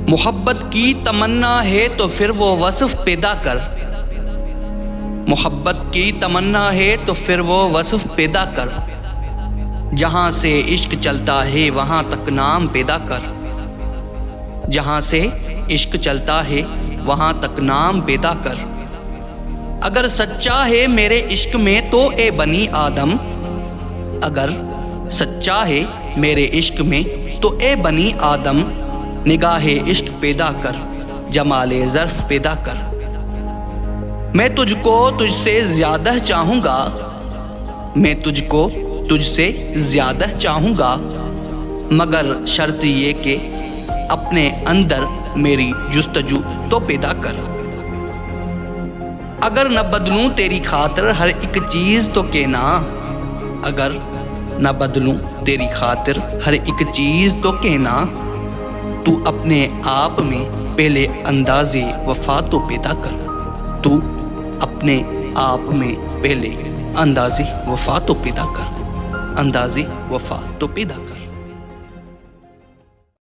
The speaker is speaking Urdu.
محبت کی تمنا ہے تو پھر وہ وصف پیدا کر، محبت کی تمنا ہے تو پھر وہ وصف پیدا کر، جہاں سے عشق چلتا ہے وہاں تک نام پیدا کر، جہاں سے عشق چلتا ہے وہاں تک نام پیدا کر۔ اگر سچا ہے میرے عشق میں تو اے بنی آدم، اگر سچا ہے میرے عشق میں تو اے بنی آدم، نگاہ عشق پیدا کر، جمال ظرف پیدا کر۔ میں تجھ کو تجھ سے زیادہ چاہوں گا، میں تجھ کو تجھ سے زیادہ چاہوں گا، مگر شرط یہ کہ اپنے اندر میری جستجو تو پیدا کر۔ اگر نہ بدلوں تیری خاطر ہر ایک چیز تو کہنا، اگر نہ بدلوں تیری خاطر ہر ایک چیز تو کہنا، تو اپنے آپ میں پہلے انداز وفا تو پیدا کر، تو اپنے آپ میں پہلے انداز وفا تو پیدا کر، انداز وفا تو پیدا کر۔